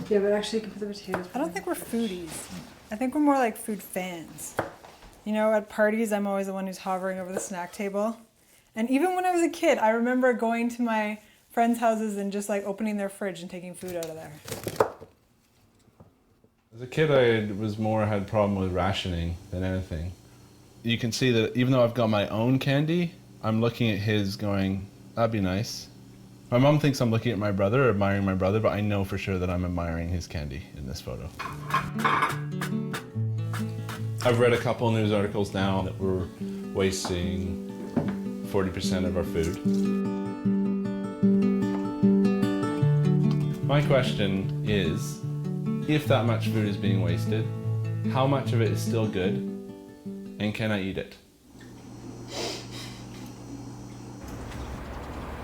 Yeah, but actually you can put the potatoes. I don't think we're foodies. I think we're more like food fans. You know, at parties, I'm always the one who's hovering over the snack table. And even when I was a kid, I remember going to my friends' houses and just like opening their fridge and taking food out of there. As a kid, I had a problem with rationing than anything. You can see that even though I've got my own candy, I'm looking at his going, that'd be nice. My mom thinks I'm looking at my brother or admiring my brother, but I know for sure that I'm admiring his candy in this photo. I've read a couple news articles now that we're wasting 40% of our food. My question is, if that much food is being wasted, how much of it is still good, and can I eat it?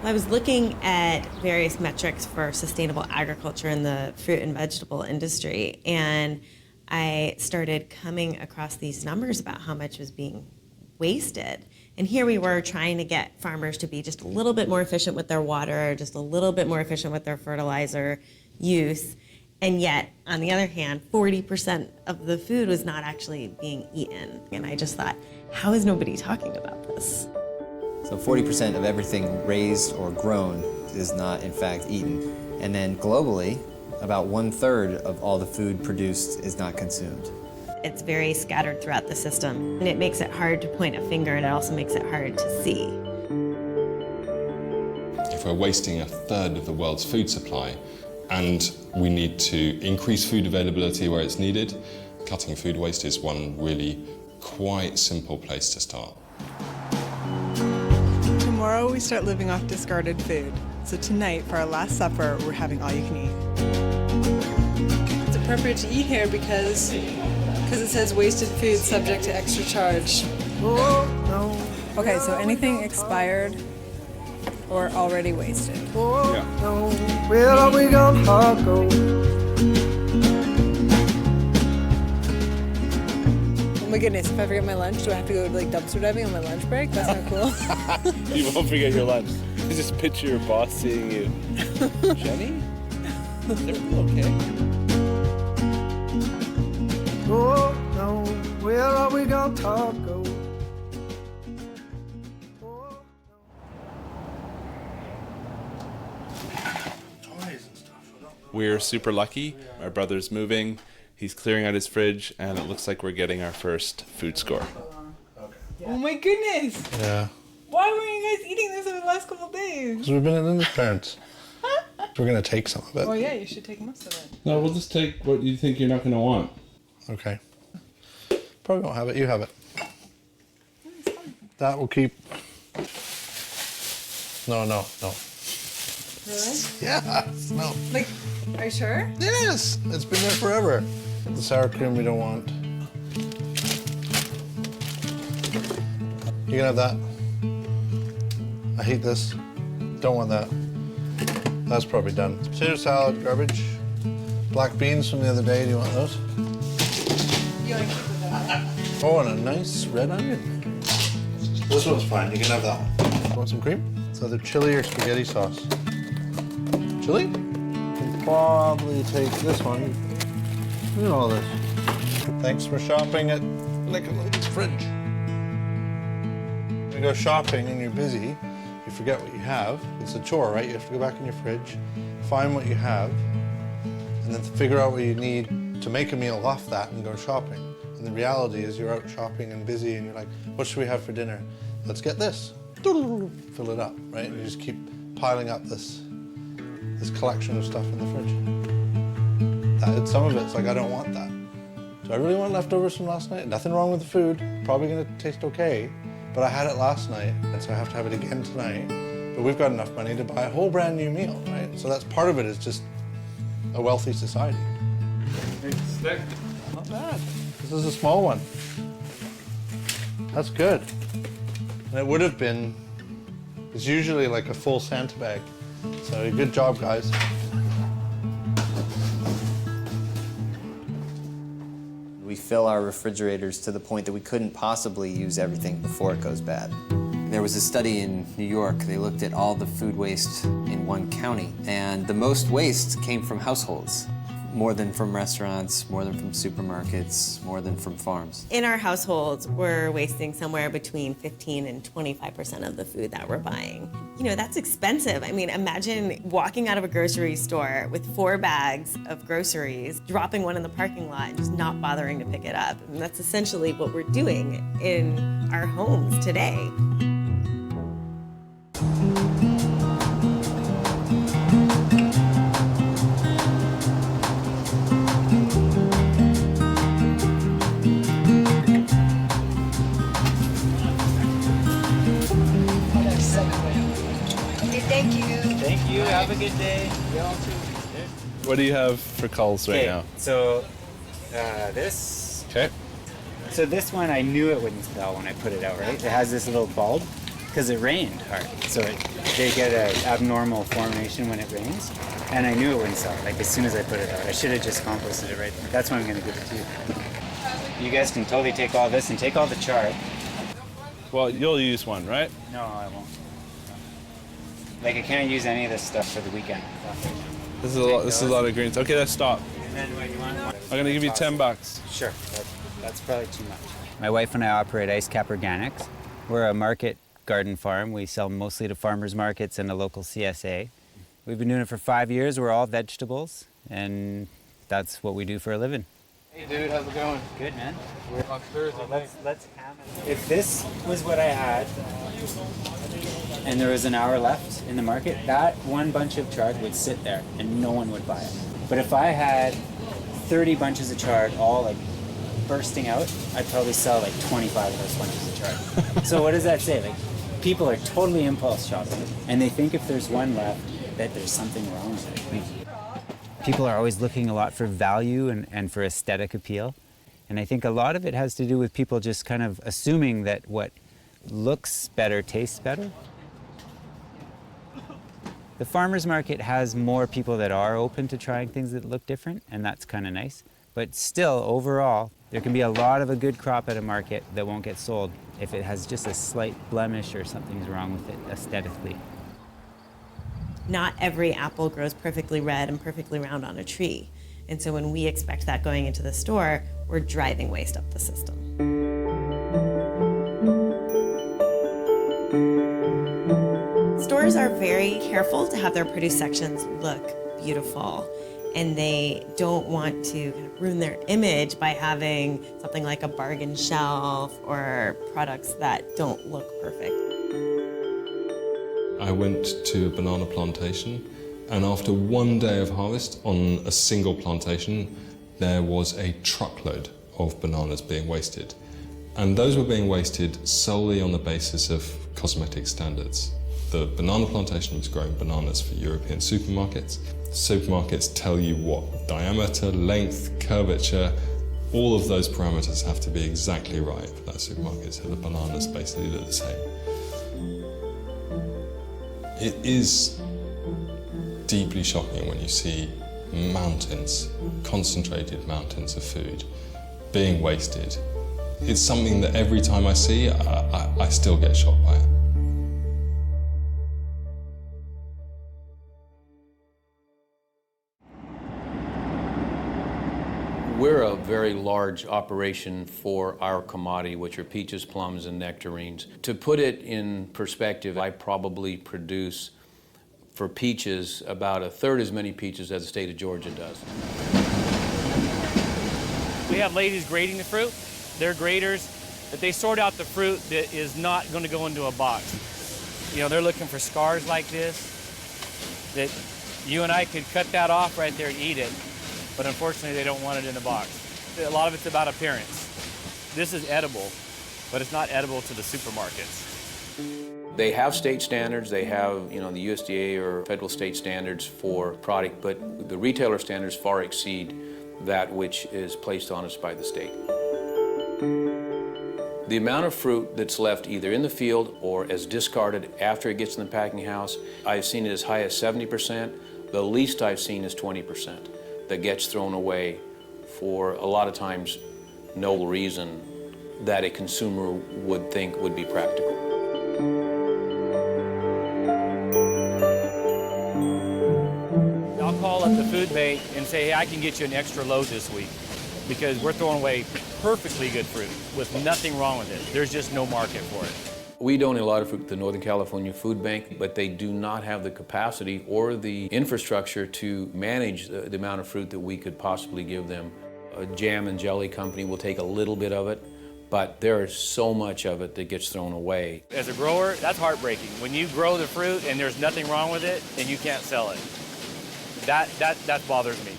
I was looking at various metrics for sustainable agriculture in the fruit and vegetable industry, and I started coming across these numbers about how much was being wasted. And here we were trying to get farmers to be just a little bit more efficient with their water, just a little bit more efficient with their fertilizer use. And yet, on the other hand, 40% of the food was not actually being eaten. And I just thought, how is nobody talking about this? So 40% of everything raised or grown is not, in fact, eaten. And then globally, about 1/3 of all the food produced is not consumed. It's very scattered throughout the system, and it makes it hard to point a finger, and it also makes it hard to see. If we're wasting 1/3 of the world's food supply, and we need to increase food availability where it's needed, cutting food waste is one really quite simple place to start. Tomorrow we start living off discarded food. So tonight, for our last supper, we're having all you can eat. It's appropriate to eat here because it says wasted food subject to extra charge. Oh, no. Okay, so anything expired or already wasted. Yeah. Where are we gonna go? Oh my goodness, if I forget my lunch, do I have to go like dumpster diving on my lunch break? That's not cool. You won't forget your lunch. Just picture your boss seeing you. Jenny? Is everything okay? Oh no, where are we gonna go? We're super lucky. Our brother's moving. He's clearing out his fridge, and it looks like we're getting our first food score. Oh my goodness! Yeah, Why were you guys eating this over the last couple of days? because we've been in the parents. We're gonna take some of it. Oh yeah, you should take most of it. No, we'll just take what you think you're not going to want. Okay. Probably won't have it. You have it. That will keep. No. Really? Yes. No. Like, are you sure? Yes. It's been there forever. The sour cream we don't want. You can have that. I hate this. Don't want that. That's probably done. Potato salad, garbage. Black beans from the other day. Do you want those? You want to keep that? Oh, and a nice red onion. This one's fine. You can have that one. Want some cream? It's either chili or spaghetti sauce. Chili? You can probably take this one. Look at all this. Thanks for shopping at Lickalo's Fridge. When you go shopping and you're busy, you forget what you have. It's a chore, right? You have to go back in your fridge, find what you have, and then figure out what you need to make a meal off that and go shopping. And the reality is you're out shopping and busy and you're like, what should we have for dinner? Let's get this. Fill it up, right? And you just keep piling up this collection of stuff in the fridge. Some of it's like, I don't want that. Do I really want leftovers from last night? Nothing wrong with the food. Probably gonna taste okay, but I had it last night, and so I have to have it again tonight. But we've got enough money to buy a whole brand new meal, right? So that's part of it, is just a wealthy society. Not bad. This is a small one. That's good. And it would have been, it's usually like a full Santa bag. So good job, guys. We fill our refrigerators to the point that we couldn't possibly use everything before it goes bad. There was a study in New York. They looked at all the food waste in one county, and the most waste came from households. More than from restaurants, more than from supermarkets, more than from farms. In our households, we're wasting somewhere between 15 and 25% of the food that we're buying. You know, that's expensive. I mean, imagine walking out of a grocery store with 4 bags of groceries, dropping one in the parking lot, and just not bothering to pick it up. And that's essentially what we're doing in our homes today. Thank you. Have a good day. Y'all too. What do you have for calls right now? So this. Okay. So this one, I knew it wouldn't sell when I put it out, right? It has this little bulb because it rained hard. So they get an abnormal formation when it rains. And I knew it wouldn't sell, like as soon as I put it out. I should have just composted it right there. That's why I'm going to give it to you. You guys can totally take all this and take all the chard. Well, you'll use one, right? No, I won't. Like I can't use any of this stuff for the weekend. This is a lot. This is a lot of greens. Okay, let's stop. And then what you want? I'm gonna give you $10. Sure. That's probably too much. My wife and I operate Ice Cap Organics. We're a market garden farm. We sell mostly to farmers markets and a local CSA. We've been doing it for 5 years. We're all vegetables, and that's what we do for a living. Hey dude, how's it going? Good, man. We're on Thursday. Well, let's ham it. If this was what I had, and there was an hour left in the market, that one bunch of chard would sit there and no one would buy it. But if I had 30 bunches of chard all like bursting out, I'd probably sell like 25 of those bunches of chard. So what does that say? Like, people are totally impulse shopping, and they think if there's one left, that there's something wrong with it. People are always looking a lot for value and for aesthetic appeal. And I think a lot of it has to do with people just kind of assuming that what looks better tastes better. The farmers market has more people that are open to trying things that look different, and that's kind of nice. But still, overall, there can be a lot of a good crop at a market that won't get sold if it has just a slight blemish or something's wrong with it aesthetically. Not every apple grows perfectly red and perfectly round on a tree. And so when we expect that going into the store, we're driving waste up the system. Stores are very careful to have their produce sections look beautiful, and they don't want to kind of ruin their image by having something like a bargain shelf or products that don't look perfect. I went to a banana plantation, and after one day of harvest on a single plantation, there was a truckload of bananas being wasted. And those were being wasted solely on the basis of cosmetic standards. The banana plantation was growing bananas for European supermarkets. Supermarkets tell you what diameter, length, curvature, all of those parameters have to be exactly right for that supermarket, so the bananas basically look the same. It is deeply shocking when you see mountains, concentrated mountains of food being wasted. It's something that every time I see, I still get shocked by it. We're a very large operation for our commodity, which are peaches, plums, and nectarines. To put it in perspective, I probably produce for peaches about a third as many peaches as the state of Georgia does. We have ladies grading the fruit. They're graders, but they sort out the fruit that is not going to go into a box. You know, they're looking for scars like this, that you and I could cut that off right there and eat it, but unfortunately they don't want it in a box. A lot of it's about appearance. This is edible, but it's not edible to the supermarkets. They have state standards, they have, you know, the USDA or federal state standards for product, but the retailer standards far exceed that which is placed on us by the state. The amount of fruit that's left either in the field or as discarded after it gets in the packing house, I've seen it as high as 70%. The least I've seen is 20% that gets thrown away for a lot of times no reason that a consumer would think would be practical. I'll call up the food food bank and say, hey, I can get you an extra load this week, because we're throwing away perfectly good fruit with nothing wrong with it. There's just no market for it. We donate a lot of fruit to the Northern California Food Bank, but they do not have the capacity or the infrastructure to manage the amount of fruit that we could possibly give them. A jam and jelly company will take a little bit of it, but there is so much of it that gets thrown away. As a grower, that's heartbreaking. When you grow the fruit and there's nothing wrong with it and you can't sell it, that bothers me.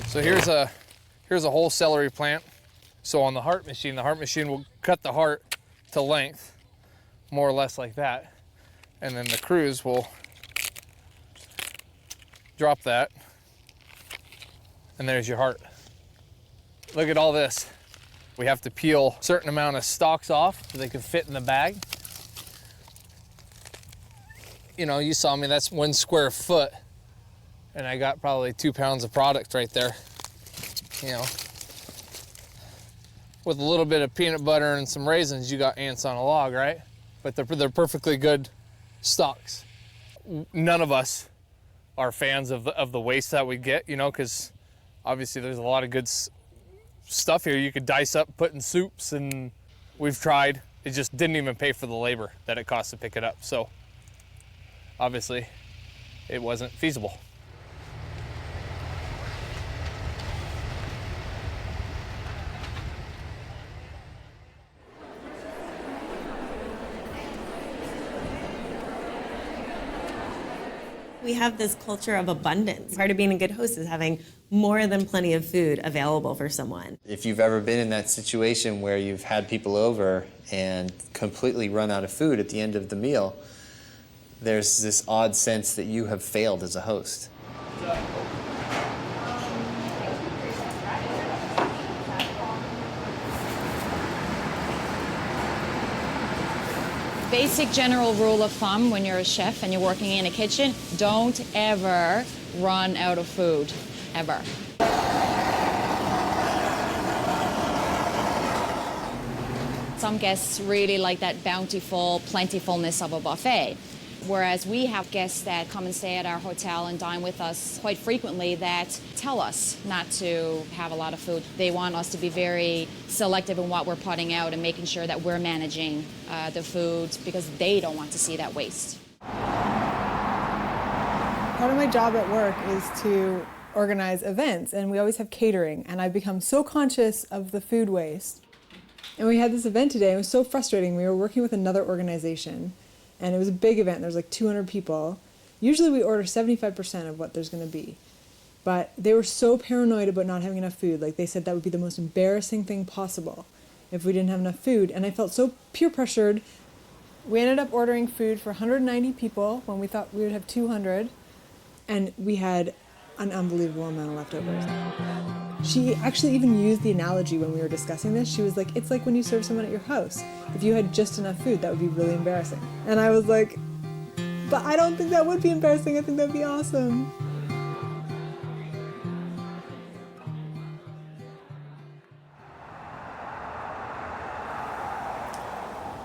So here's a whole celery plant. So on the heart machine will cut the heart to length, more or less like that. And then the crews will drop that. And there's your heart. Look at all this. We have to peel a certain amount of stalks off so they can fit in the bag. You know, you saw me, that's 1 square foot. And I got probably 2 pounds of product right there. You know, with a little bit of peanut butter and some raisins, you got ants on a log, right? But they're perfectly good stalks. None of us are fans of the waste that we get, you know, because obviously there's a lot of good stuff here you could dice up, put in soups, and we've tried. It just didn't even pay for the labor that it costs to pick it up. So obviously it wasn't feasible. We have this culture of abundance. Part of being a good host is having more than plenty of food available for someone. If you've ever been in that situation where you've had people over and completely run out of food at the end of the meal, there's this odd sense that you have failed as a host. Basic general rule of thumb when you're a chef and you're working in a kitchen, don't ever run out of food, ever. Some guests really like that bountiful plentifulness of a buffet, whereas we have guests that come and stay at our hotel and dine with us quite frequently that tell us not to have a lot of food. They want us to be very selective in what we're putting out and making sure that we're managing the food because they don't want to see that waste. Part of my job at work is to organize events, and we always have catering, and I've become so conscious of the food waste. And we had this event today, and it was so frustrating. We were working with another organization, and it was a big event. There was like 200 people. Usually we order 75% of what there's going to be. But they were so paranoid about not having enough food. Like they said that would be the most embarrassing thing possible if we didn't have enough food. And I felt so peer pressured. We ended up ordering food for 190 people when we thought we would have 200. And we had an unbelievable amount of leftovers. She actually even used the analogy when we were discussing this. She was like, it's like when you serve someone at your house. If you had just enough food, that would be really embarrassing. And I was like, but I don't think that would be embarrassing. I think that'd be awesome.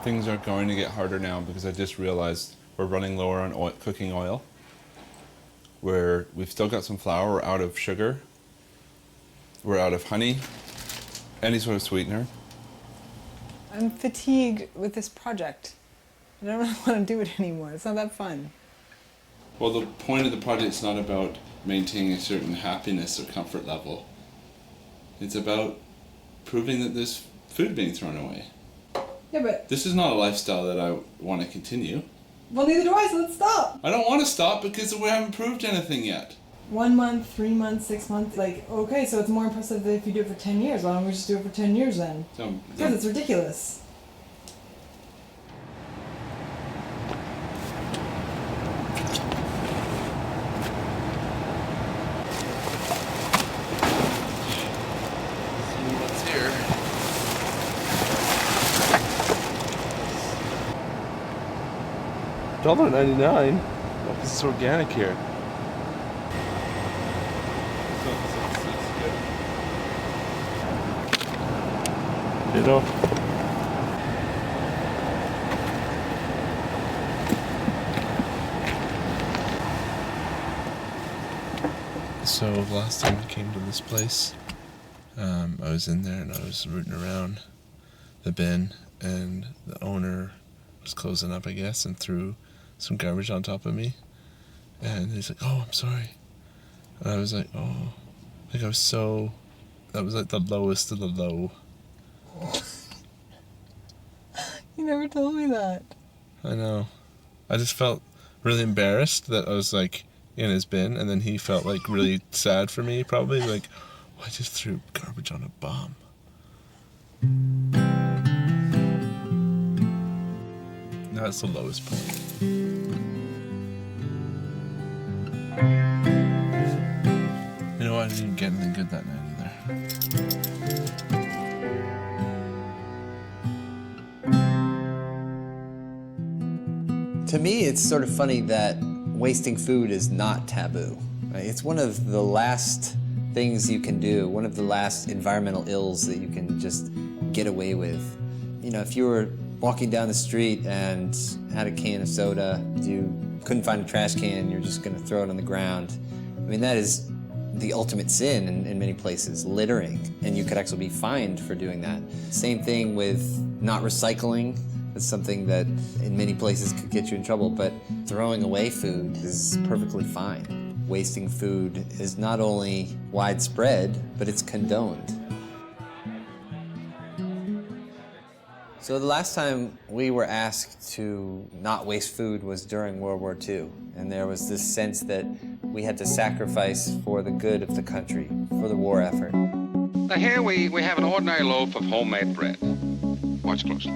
Things are going to get harder now because I just realized we're running lower on oil, cooking oil. We've still got some flour, we're out of sugar. We're out of honey, any sort of sweetener. I'm fatigued with this project. I don't really want to do it anymore. It's not that fun. Well, the point of the project is not about maintaining a certain happiness or comfort level. It's about proving that there's food being thrown away. Yeah, but... This is not a lifestyle that I want to continue. Well, neither do I, so let's stop. I don't want to stop because we haven't proved anything yet. 1 month, 3 months, 6 months, like, okay, so it's more impressive if you do it for 10 years. Why don't we just do it for 10 years then? Because it's ridiculous. See what's here. $1.99. It's organic here. You know. So last time I came to this place, I was in there and I was rooting around the bin, and the owner was closing up, I guess, and threw some garbage on top of me. And he's like, "Oh, I'm sorry." And I was like, "Oh," like I was so, that was like the lowest of the low. You never told me that. I know. I just felt really embarrassed that I was like in his bin, and then he felt like really sad for me, probably like, "Oh, I just threw garbage on a bum." That's the lowest point. You know what? I didn't even get anything good that night either. To me, it's sort of funny that wasting food is not taboo. Right? It's one of the last things you can do, one of the last environmental ills that you can just get away with. You know, if you were walking down the street and had a can of soda, you couldn't find a trash can, you're just gonna throw it on the ground. I mean, that is the ultimate sin in many places, littering, and you could actually be fined for doing that. Same thing with not recycling. It's something that in many places could get you in trouble, but throwing away food is perfectly fine. Wasting food is not only widespread, but it's condoned. So the last time we were asked to not waste food was during World War II, and there was this sense that we had to sacrifice for the good of the country, for the war effort. Now here we have an ordinary loaf of homemade bread. Watch closely.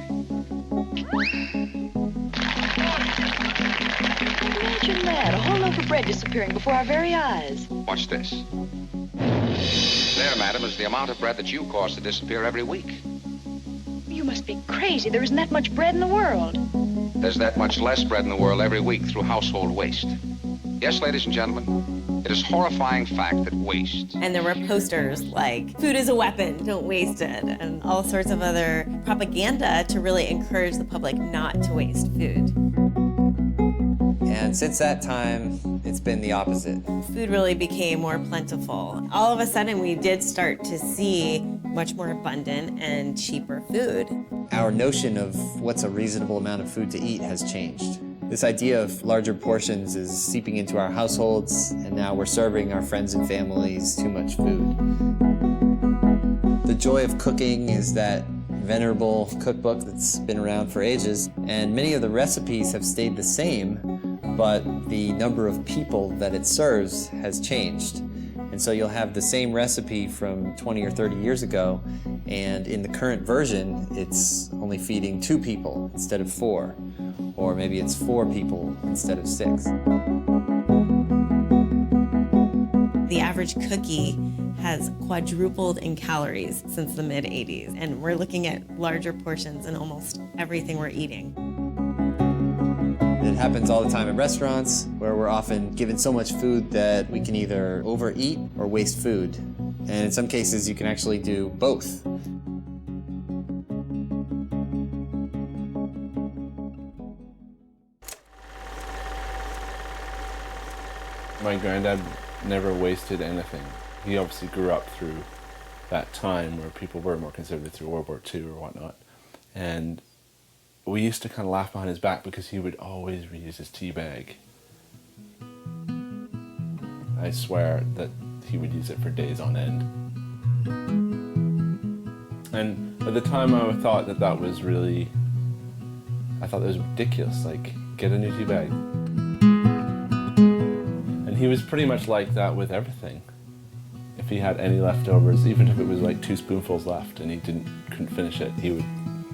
Imagine that, a whole loaf of bread disappearing before our very eyes. Watch this. There, madam, is the amount of bread that you cause to disappear every week. You must be crazy. There isn't that much bread in the world. There's that much less bread in the world every week through household waste. Yes, ladies and gentlemen, it is a horrifying fact that waste. And there were posters like, "Food is a weapon, don't waste it," and all sorts of other propaganda to really encourage the public not to waste food. And since that time, it's been the opposite. Food really became more plentiful. All of a sudden, we did start to see much more abundant and cheaper food. Our notion of what's a reasonable amount of food to eat has changed. This idea of larger portions is seeping into our households, and now we're serving our friends and families too much food. The joy of cooking is that venerable cookbook that's been around for ages, and many of the recipes have stayed the same, but the number of people that it serves has changed. And so you'll have the same recipe from 20 or 30 years ago, and in the current version, it's only feeding 2 people instead of 4. Or maybe it's 4 people instead of 6. The average cookie has quadrupled in calories since the mid-'80s, and we're looking at larger portions in almost everything we're eating. It happens all the time at restaurants, where we're often given so much food that we can either overeat or waste food. And in some cases, you can actually do both. My granddad never wasted anything. He obviously grew up through that time where people were more conservative through World War II or whatnot. And we used to kind of laugh behind his back because he would always reuse his tea bag. I swear that he would use it for days on end. And at the time I thought that was really, I thought that was ridiculous, like, get a new tea bag. And he was pretty much like that with everything. If he had any leftovers, even if it was like 2 spoonfuls left and he couldn't finish it, he would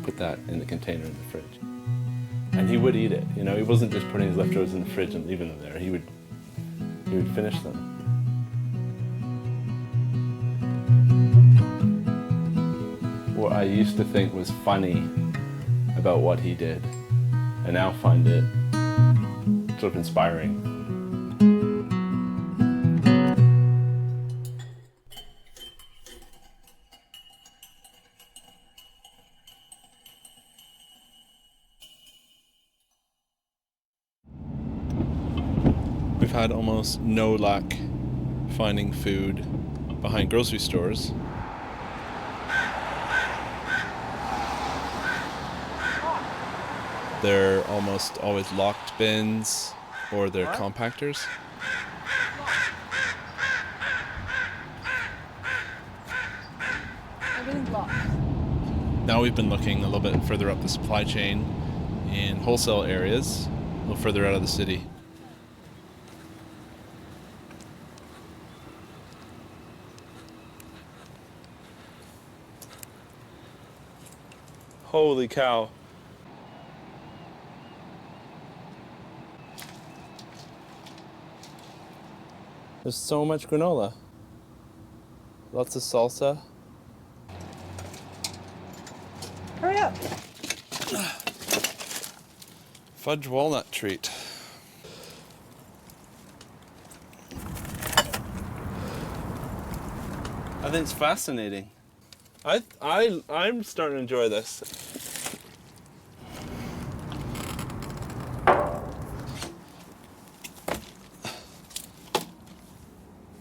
put that in the container in the fridge. And he would eat it, you know, he wasn't just putting his leftovers in the fridge and leaving them there, he would finish them. What I used to think was funny about what he did, I now find it sort of inspiring. We've had almost no luck finding food behind grocery stores. They're almost always locked bins or they're compactors. Everything's locked. Now we've been looking a little bit further up the supply chain in wholesale areas, a little further out of the city. Holy cow. There's so much granola. Lots of salsa. Hurry up. Fudge walnut treat. I think it's fascinating. I'm starting to enjoy this.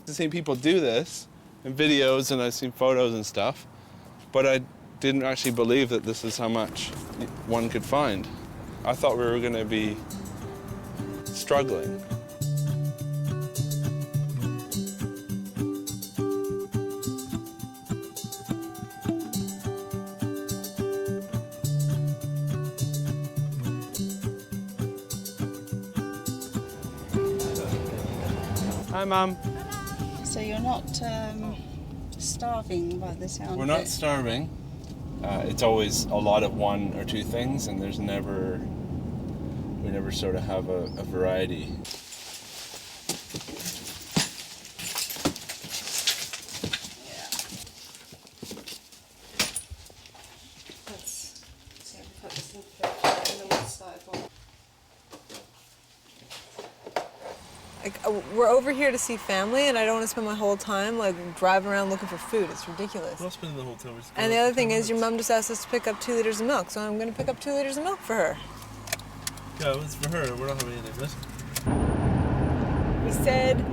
I've seen people do this in videos and I've seen photos and stuff, but I didn't actually believe that this is how much one could find. I thought we were going to be struggling. Hi, Mum. So you're not starving by the sound We're of not it? starving. It's always a lot of one or two things, and we never sort of have a variety. Let's see if I put this in the fridge and then we'll decide what. We're over here to see family, and I don't want to spend my whole time like driving around looking for food. It's ridiculous. We're not spending the whole time. And the other thing is, your mom just asked us to pick up 2 liters of milk, so I'm going to pick up 2 liters of milk for her. Yeah, it's for her. We're not having any of this. We said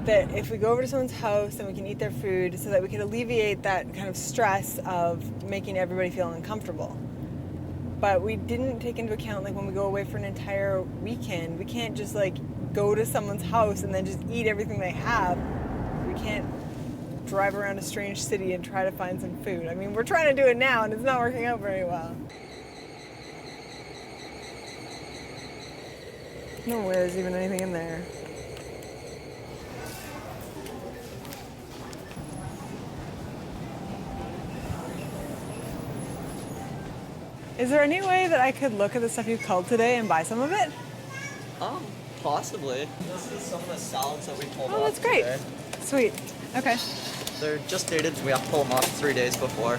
that if we go over to someone's house, then we can eat their food so that we can alleviate that kind of stress of making everybody feel uncomfortable. But we didn't take into account, like, when we go away for an entire weekend, we can't just, like, go to someone's house and then just eat everything they have. We can't drive around a strange city and try to find some food. I mean, we're trying to do it now, and it's not working out very well. No way there's even anything in there. Is there any way that I could look at the stuff you culled today and buy some of it? Possibly. This is some of the salads that we pulled off. Oh, that's great. Today. Sweet. Okay. They're just dated. We have to pull them off 3 days before.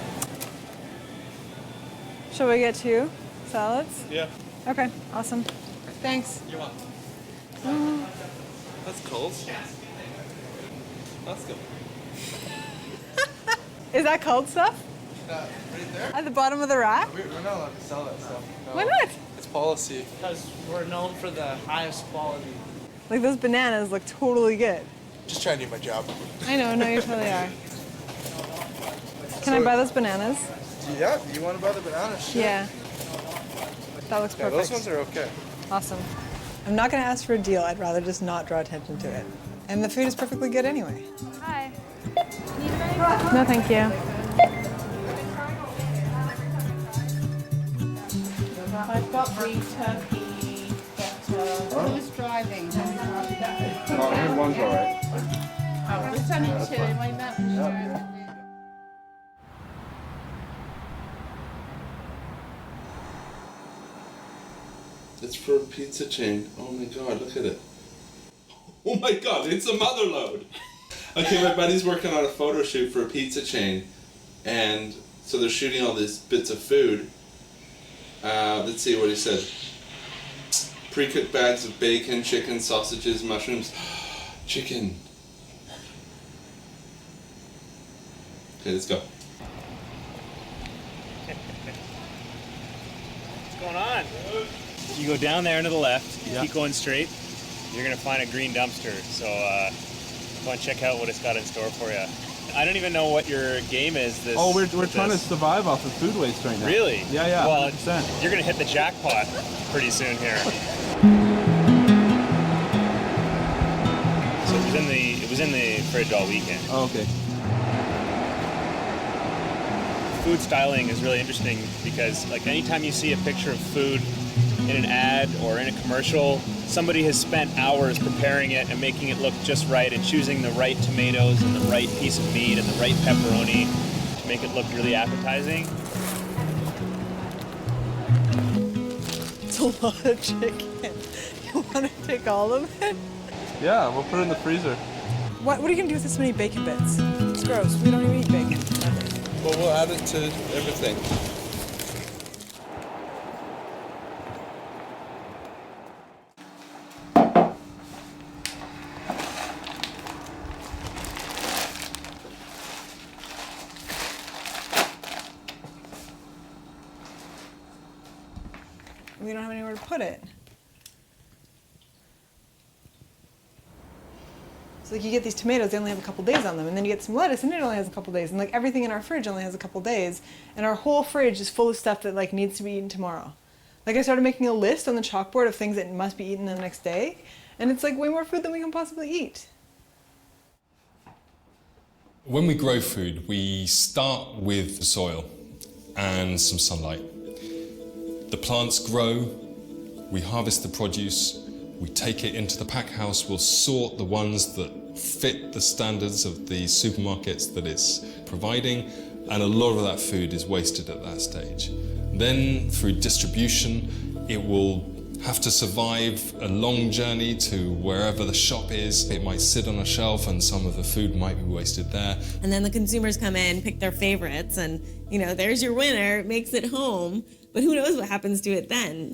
Shall we get 2 salads? Yeah. Okay, awesome. Thanks. You want? That's cold. That's good. Is that culled stuff? Right there? At the bottom of the rack? We're not allowed to sell that stuff. No. Why not? It's policy. Because we're known for the highest quality. Like, those bananas look totally good. Just trying to do my job. I know, no, you totally are. Can I buy those bananas? Yeah, you want to buy the bananas? Sure. Yeah. That looks Yeah, perfect. those ones are okay. Awesome. I'm not going to ask for a deal. I'd rather just not draw attention to it. And the food is perfectly good anyway. Hi. No, thank you. I've got beef turkey, but who's driving? Oh, one's all right. Oh, there's only 2 in my mountain insurance. It's for a pizza chain. Oh my god, look at it. Oh my god, it's a motherload. Okay, my buddy's working on a photo shoot for a pizza chain, and so they're shooting all these bits of food. Let's see what he said. Pre-cooked bags of bacon, chicken, sausages, mushrooms. Chicken. Okay, let's go. What's going on? You go down there and to the left, Yeah. keep going straight. you're gonna find a green dumpster. So go and check out what it's got in store for you. I don't even know what your game is. This. Oh, we're trying to survive off of food waste right now. Really? Yeah. Well, 100%. you're gonna hit the jackpot pretty soon here. So it was in the fridge all weekend. Oh, okay. Food styling is really interesting because like anytime you see a picture of food in an ad or in a commercial, somebody has spent hours preparing it and making it look just right and choosing the right tomatoes and the right piece of meat and the right pepperoni to make it look really appetizing. It's a lot of chicken. You want to take all of it? Yeah, we'll put it in the freezer. What are you going to do with this many bacon bits? It's gross. We don't even eat bacon. Well, we'll add it to everything. We don't have anywhere to put it. So like you get these tomatoes, they only have a couple days on them, and then you get some lettuce, and it only has a couple days, and like everything in our fridge only has a couple days, and our whole fridge is full of stuff that like needs to be eaten tomorrow. Like I started making a list on the chalkboard of things that must be eaten the next day, and it's like way more food than we can possibly eat. When we grow food, we start with the soil and some sunlight. The plants grow, we harvest the produce, we take it into the pack house, we'll sort the ones that fit the standards of the supermarkets that it's providing, and a lot of that food is wasted at that stage. Then through distribution, it will have to survive a long journey to wherever the shop is. It might sit on a shelf and some of the food might be wasted there. And then the consumers come in, pick their favorites, and there's your winner, it makes it home. But who knows what happens to it then?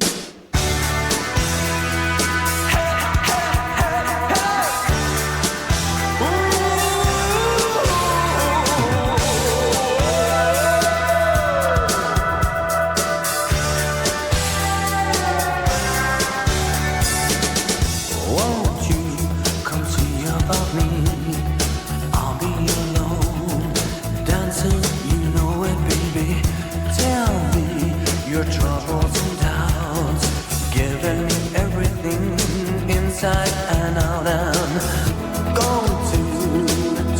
Won't you come see about me? I'll be alone, dancing, you know it, baby. Tell me your troubles and doubts, giving me everything inside and out. I'm going to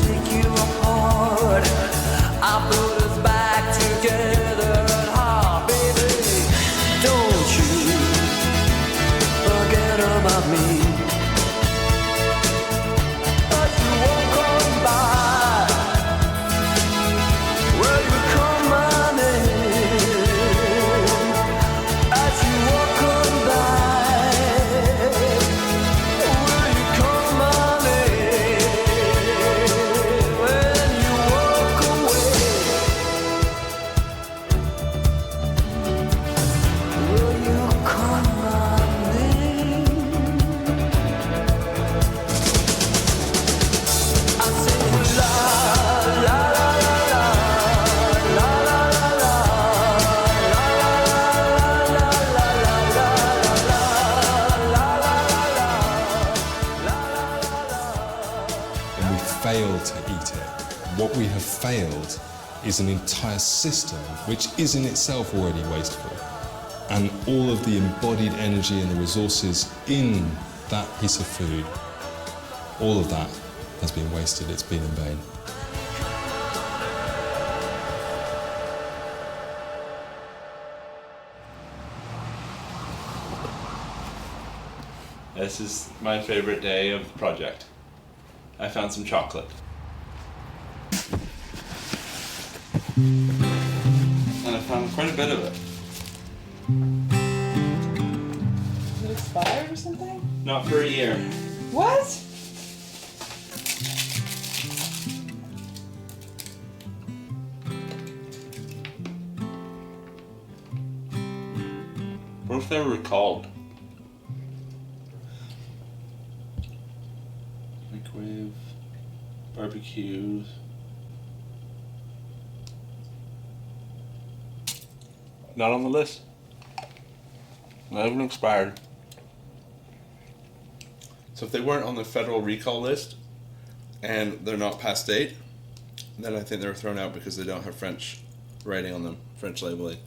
take you apart. I'll put us back together at heart, baby. Don't you forget about me. As you walk on by, will you call my name? As you walk on by, will you call my name? When you walk away, will you call my name? I say la la la la la la la la And we fail to eat it. What we have failed is an entire system which is in itself already wasteful. And all of the embodied energy and the resources in that piece of food, all of that has been wasted, it's been in vain. This is my favorite day of the project. I found some chocolate. And I found quite a bit of it. Is it expired or something? Not for a year. What? What if they were recalled? Microwave, barbecues. Not on the list. Not even expired. So if they weren't on the federal recall list and they're not past date, then I think they're thrown out because they don't have French writing on them, French labeling.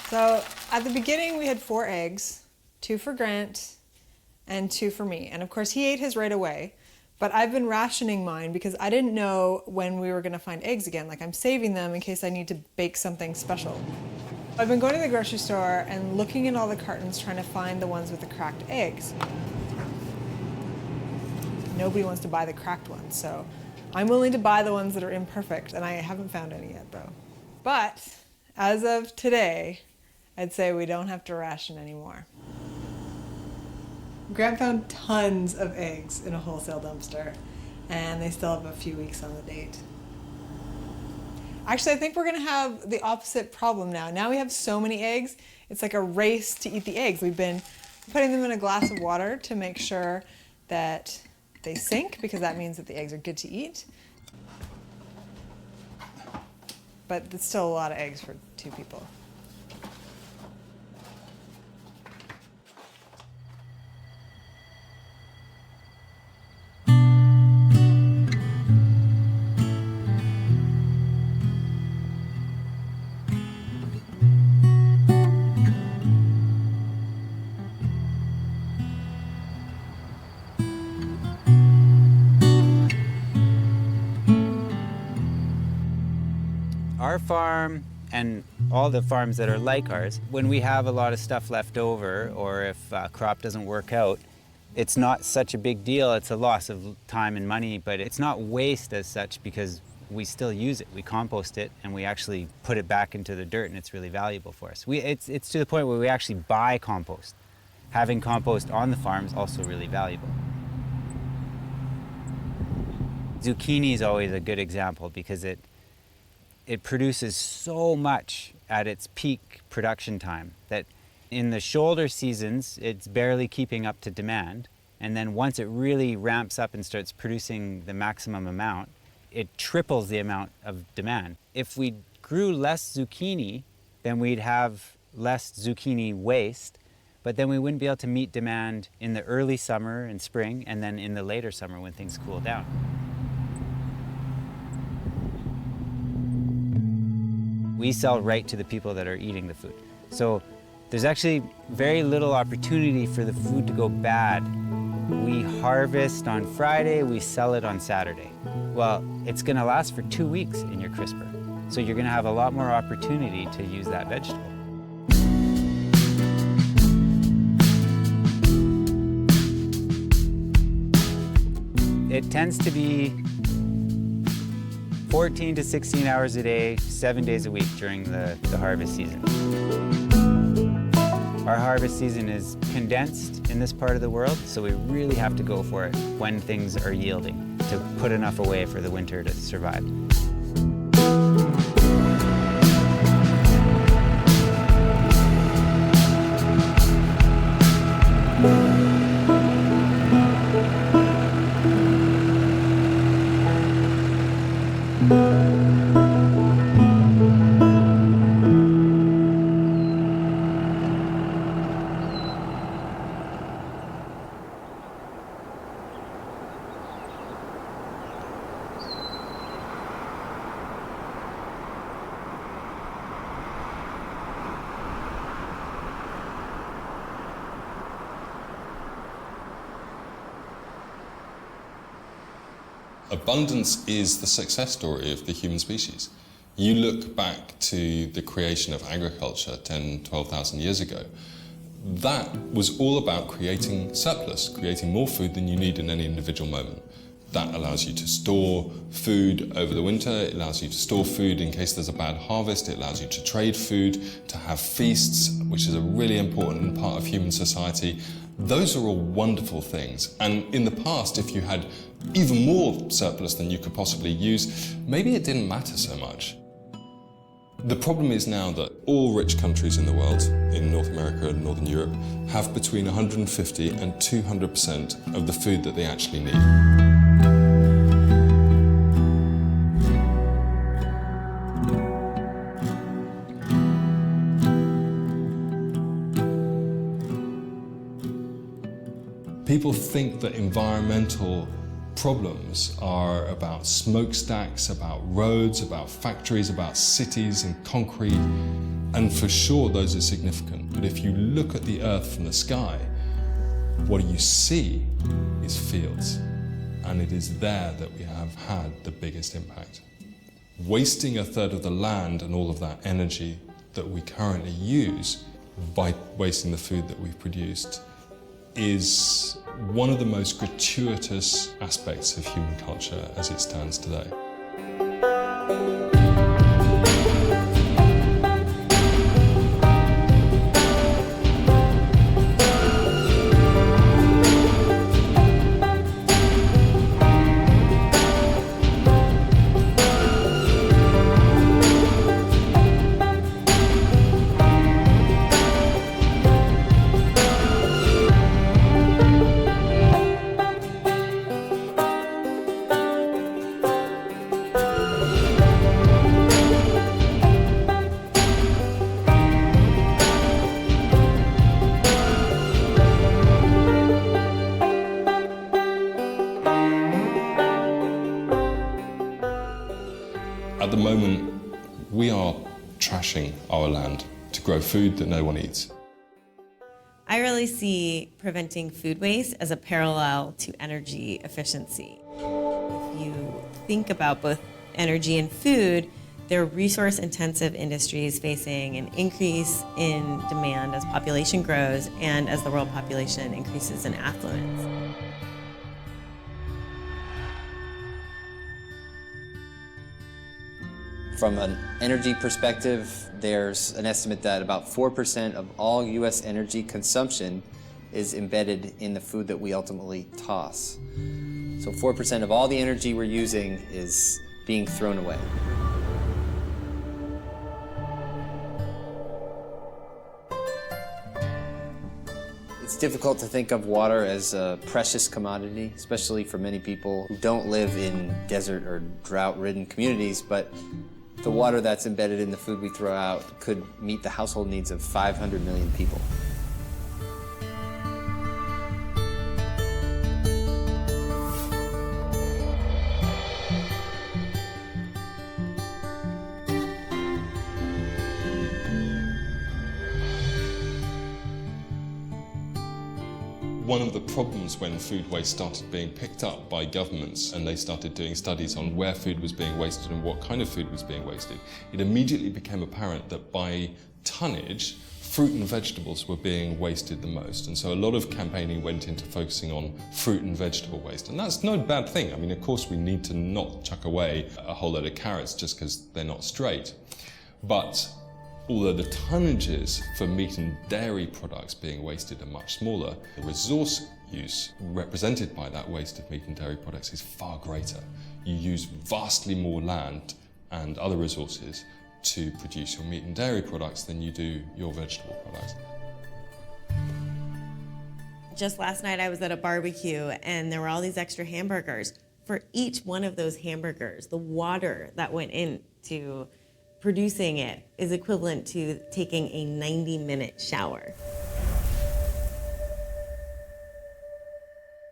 So at the beginning we had 4 eggs, 2 for Grant and 2 for me. And of course he ate his right away, but I've been rationing mine because I didn't know when we were gonna find eggs again. Like I'm saving them in case I need to bake something special. I've been going to the grocery store and looking in all the cartons trying to find the ones with the cracked eggs. Nobody wants to buy the cracked ones, so I'm willing to buy the ones that are imperfect, and I haven't found any yet though. But as of today, I'd say we don't have to ration anymore. Grant found tons of eggs in a wholesale dumpster, and they still have a few weeks on the date. Actually, I think we're gonna have the opposite problem now. Now we have so many eggs, it's like a race to eat the eggs. We've been putting them in a glass of water to make sure that they sink, because that means that the eggs are good to eat. But it's still a lot of eggs for 2 people. Our farm and all the farms that are like ours, when we have a lot of stuff left over or if a crop doesn't work out, it's not such a big deal. It's a loss of time and money, but it's not waste as such because we still use it. We compost it and we actually put it back into the dirt, and it's really valuable for us. It's to the point where we actually buy compost. Having compost on the farm is also really valuable. Zucchini is always a good example because it produces so much at its peak production time that in the shoulder seasons, it's barely keeping up to demand. And then once it really ramps up and starts producing the maximum amount, it triples the amount of demand. If we grew less zucchini, then we'd have less zucchini waste, but then we wouldn't be able to meet demand in the early summer and spring, and then in the later summer when things cool down. We sell right to the people that are eating the food. So there's actually very little opportunity for the food to go bad. We harvest on Friday, we sell it on Saturday. Well, it's gonna last for 2 weeks in your crisper. So you're gonna have a lot more opportunity to use that vegetable. It tends to be 14 to 16 hours a day, 7 days a week during the harvest season. Our harvest season is condensed in this part of the world, so we really have to go for it when things are yielding to put enough away for the winter to survive. Abundance is the success story of the human species. You look back to the creation of agriculture 10, 12,000 years ago. That was all about creating surplus, creating more food than you need in any individual moment. That allows you to store food over the winter, it allows you to store food in case there's a bad harvest, it allows you to trade food, to have feasts, which is a really important part of human society. Those are all wonderful things. And in the past, if you had even more surplus than you could possibly use, maybe it didn't matter so much. The problem is now that all rich countries in the world, in North America and Northern Europe, have between 150 and 200% of the food that they actually need. People think that environmental problems are about smokestacks, about roads, about factories, about cities and concrete, and for sure those are significant. But if you look at the Earth from the sky, what you see is fields, and it is there that we have had the biggest impact. Wasting a third of the land and all of that energy that we currently use by wasting the food that we've produced is one of the most gratuitous aspects of human culture as it stands today. At the moment, we are trashing our land to grow food that no one eats. I really see preventing food waste as a parallel to energy efficiency. If you think about both energy and food, they're resource-intensive industries facing an increase in demand as population grows and as the world population increases in affluence. From an energy perspective, there's an estimate that about 4% of all US energy consumption is embedded in the food that we ultimately toss. So 4% of all the energy we're using is being thrown away. It's difficult to think of water as a precious commodity, especially for many people who don't live in desert or drought-ridden communities, but the water that's embedded in the food we throw out could meet the household needs of 500 million people. One of the problems when food waste started being picked up by governments and they started doing studies on where food was being wasted and what kind of food was being wasted, it immediately became apparent that by tonnage, fruit and vegetables were being wasted the most. And so a lot of campaigning went into focusing on fruit and vegetable waste. And that's no bad thing. I mean, of course, we need to not chuck away a whole load of carrots just because they're not straight. But although the tonnages for meat and dairy products being wasted are much smaller, the resource use represented by that waste of meat and dairy products is far greater. You use vastly more land and other resources to produce your meat and dairy products than you do your vegetable products. Just last night I was at a barbecue and there were all these extra hamburgers. For each one of those hamburgers, the water that went into producing it is equivalent to taking a 90-minute shower.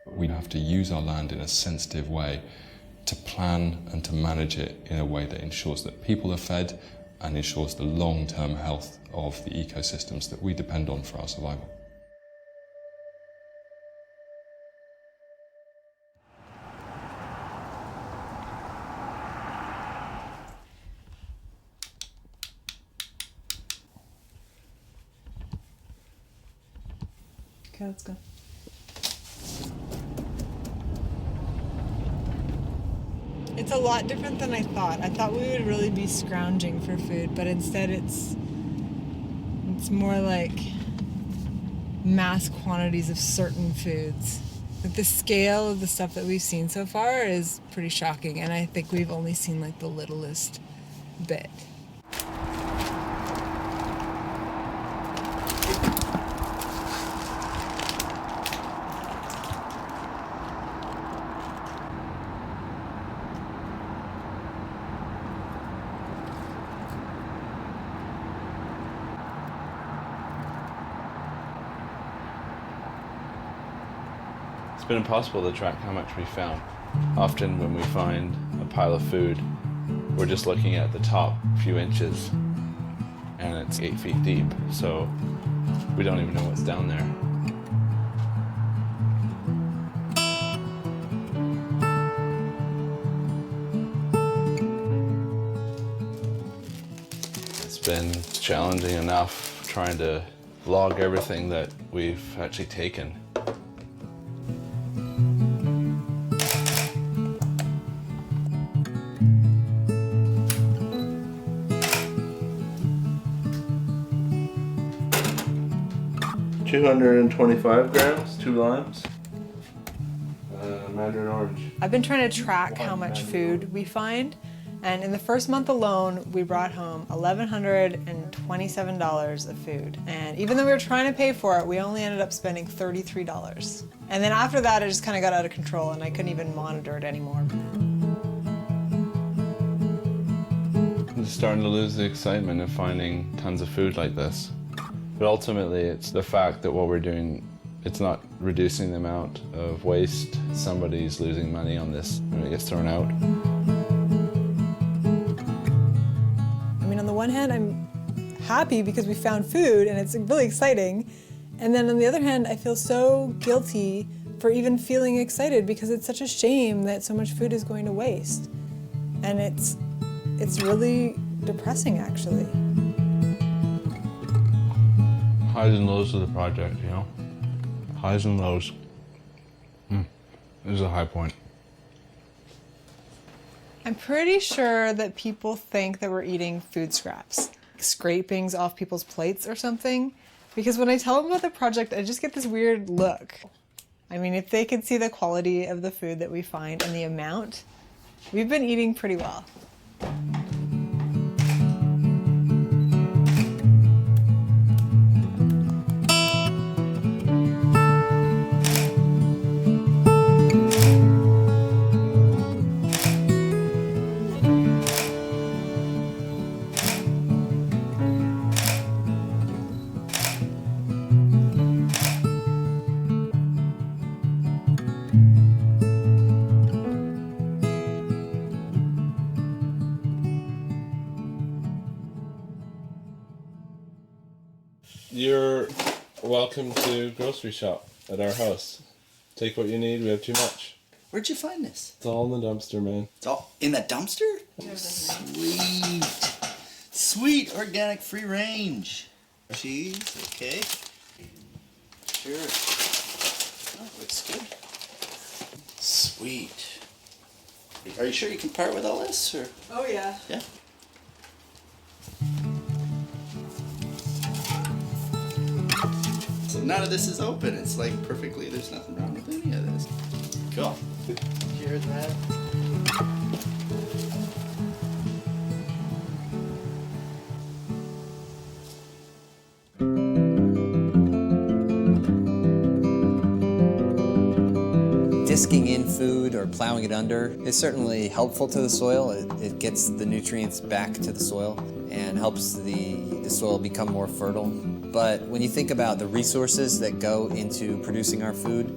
We have to use our land in a sensitive way to plan and to manage it in a way that ensures that people are fed and ensures the long-term health of the ecosystems that we depend on for our survival. Okay, let's go. It's a lot different than I thought. I thought we would really be scrounging for food, but instead it's more like mass quantities of certain foods. Like the scale of the stuff that we've seen so far is pretty shocking, and I think we've only seen like the littlest bit. been impossible to track how much we found. Often when we find a pile of food, we're just looking at the top few inches and it's 8 feet deep, so we don't even know what's down there. It's been challenging enough trying to log everything that we've actually taken. $225 grams, 2 limes. Mandarin orange. I've been trying to track how much food we find, and in the first month alone, we brought home $1,127 of food. And even though we were trying to pay for it, we only ended up spending $33. And then after that, it just kind of got out of control, and I couldn't even monitor it anymore. I'm just starting to lose the excitement of finding tons of food like this. But ultimately, it's the fact that what we're doing, it's not reducing the amount of waste. Somebody's losing money on this when it gets thrown out. I mean, on the one hand, I'm happy because we found food and it's really exciting. And then on the other hand, I feel so guilty for even feeling excited because it's such a shame that so much food is going to waste. And it's really depressing, actually. Highs and lows of the project, you know? Highs and lows. This is a high point. I'm pretty sure that people think that we're eating food scraps, scrapings off people's plates or something. Because when I tell them about the project, I just get this weird look. I mean, if they could see the quality of the food that we find and the amount, we've been eating pretty well. You're welcome to grocery shop at our house. Take what you need, we have too much. Where'd you find this? It's all in the dumpster, man. It's all in the dumpster? Sweet. Sweet organic free range. Cheese, okay. Sure. Oh, looks good. Sweet. Are you sure you can part with all this, or? Oh yeah. Yeah. So none of this is open. It's like perfectly, there's nothing wrong with any of this. Cool. Hear that? Disking in food or plowing it under is certainly helpful to the soil. It gets the nutrients back to the soil and helps the soil become more fertile. But when you think about the resources that go into producing our food,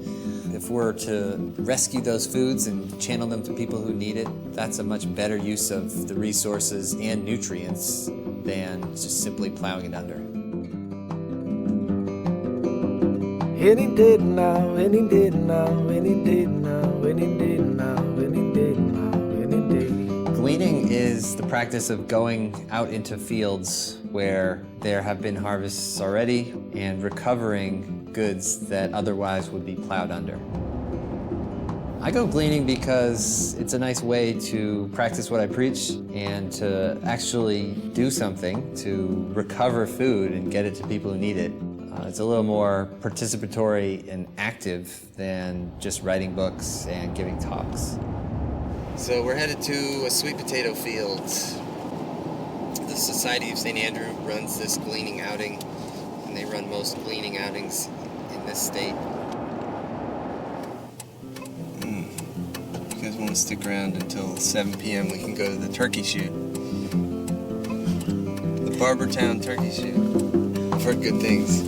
if we're to rescue those foods and channel them to people who need it, that's a much better use of the resources and nutrients than just simply plowing it under. Any day now, any day now, any day now, any day now, any day now, any day. Gleaning is the practice of going out into fields where there have been harvests already and recovering goods that otherwise would be plowed under. I go gleaning because it's a nice way to practice what I preach and to actually do something to recover food and get it to people who need it. It's a little more participatory and active than just writing books and giving talks. So we're headed to a sweet potato field. The Society of St. Andrew runs this gleaning outing, and they run most gleaning outings in this state. If you guys want to stick around until 7 p.m., we can go to the turkey shoot. The Barbertown turkey shoot. I've heard good things.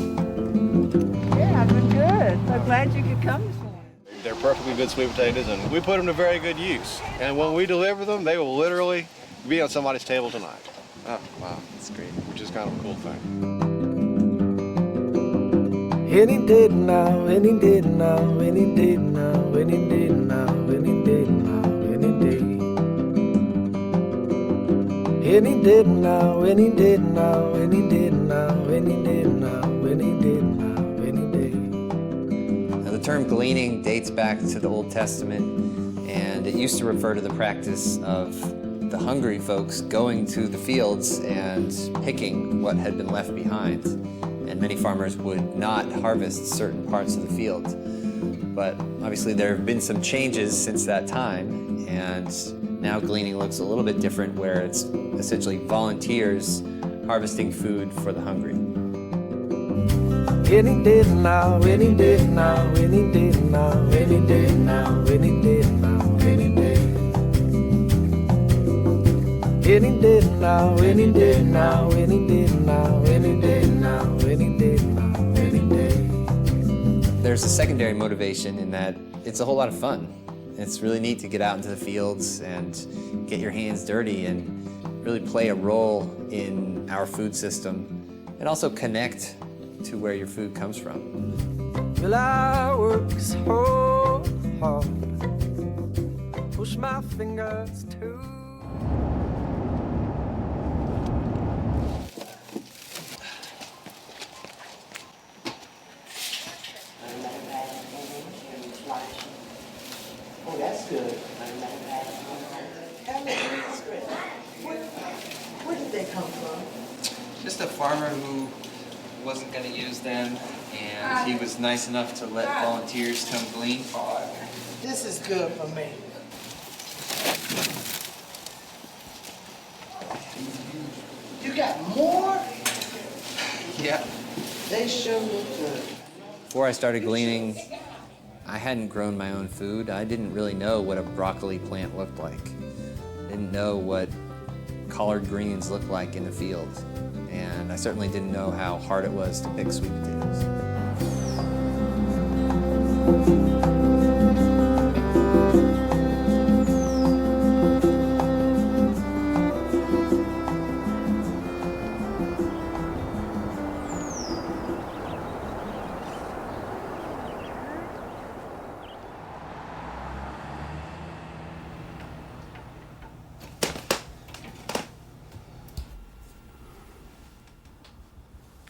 Yeah, I've been good. I'm glad you could come this morning. They're perfectly good sweet potatoes, and we put them to very good use. And when we deliver them, they will literally be on somebody's table tonight. Oh, wow, that's great. Which is kind of a cool thing. Any day now, any day now, any day now, any day now, any day now, any day. Any day now, any day now, any day now, any day now, any day now, any day. Now, the term gleaning dates back to the Old Testament, and it used to refer to the practice of the hungry folks going to the fields and picking what had been left behind. And many farmers would not harvest certain parts of the field. But obviously there have been some changes since that time, and now gleaning looks a little bit different, where it's essentially volunteers harvesting food for the hungry. Any day now, any day now, any day now, any day now, any day now, any day. Any day now, any day now, any day now, any day now, any day now, any day. There's a secondary motivation in that it's a whole lot of fun. It's really neat to get out into the fields and get your hands dirty and really play a role in our food system and also connect to where your food comes from. Well, I work so hard, push my fingers too. Oh, that's good. Where did they come from? Just a farmer who wasn't going to use them, and he was nice enough to let volunteers come glean. This is good for me. You got more? Yeah. They sure look good. Before I started gleaning, I hadn't grown my own food. I didn't really know what a broccoli plant looked like. I didn't know what collard greens looked like in the field. And I certainly didn't know how hard it was to pick sweet potatoes.